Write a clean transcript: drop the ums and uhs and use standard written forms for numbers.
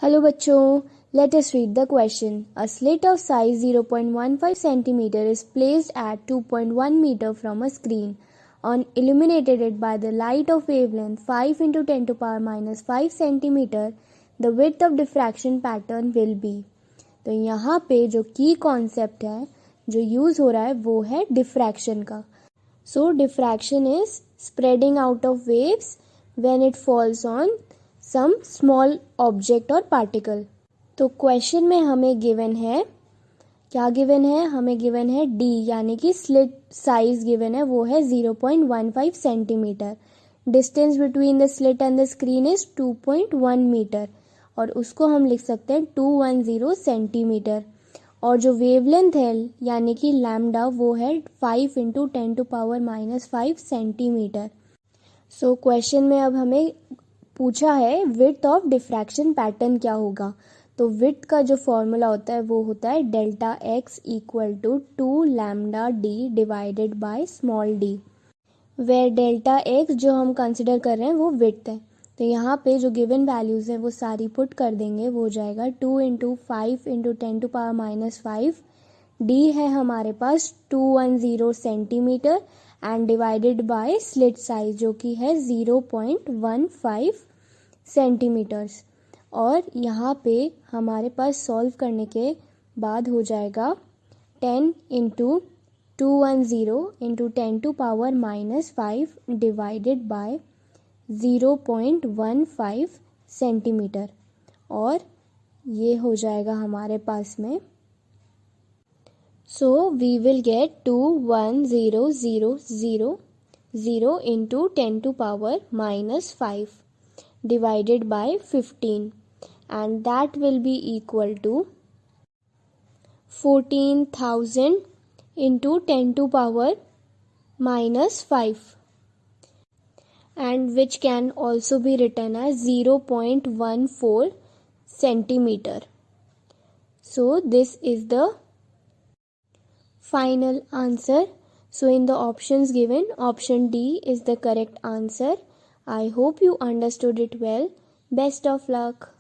Hello बच्चों, let us read the question. A slit of size 0.15 centimeter is placed at 2.1 meter from a screen on illuminated by the light of wavelength 5 into 10 to power minus 5 centimeter. The width of diffraction pattern will be. तो यहाँ पे जो की concept है जो use हो रहा है वो है डिफ्रैक्शन का. So diffraction is spreading out of waves when it falls on some small object और पार्टिकल. तो क्वेश्चन में हमें गिवन है, क्या गिवन है, हमें गिवन है डी यानी कि स्लिट साइज गिवन है वो है 0.15 centimetre. Distance between the slit and the screen is 2.1 metre और उसको हम लिख सकते हैं 210 सेंटीमीटर. और जो वेवलेंथ है यानी कि लैम्डा वो है 5 into 10 to power minus 5 centimetre. So question में अब हमें पूछा है विड्थ ऑफ डिफ्रैक्शन पैटर्न क्या होगा. तो विड्थ का जो फॉर्मूला होता है वो होता है delta x equal to 2 lambda d divided by small d, where delta x जो हम कंसिडर कर रहे हैं वो विड्थ है. तो यहाँ पे जो गिवन वैल्यूज़ है वो सारी पुट कर देंगे, वो हो जाएगा 2 into 5 into 10 to power minus 5. D है हमारे पास 210 centimetre and divided by slit size जो कि है 0.15 सेंटीमीटर्स. और यहाँ पे हमारे पास सॉल्व करने के बाद हो जाएगा 10 into 210 into 10 to power minus 5 divided by 0.15 centimetre. और ये हो जाएगा हमारे पास में. So we will get 21000 into 10 to power minus 5 divided by 15 and that will be equal to 14,000 into 10 to power minus 5 and which can also be written as 0.14 centimeter. So this is the final answer. So in the options given, option D is the correct answer. I hope you understood it well. Best of luck.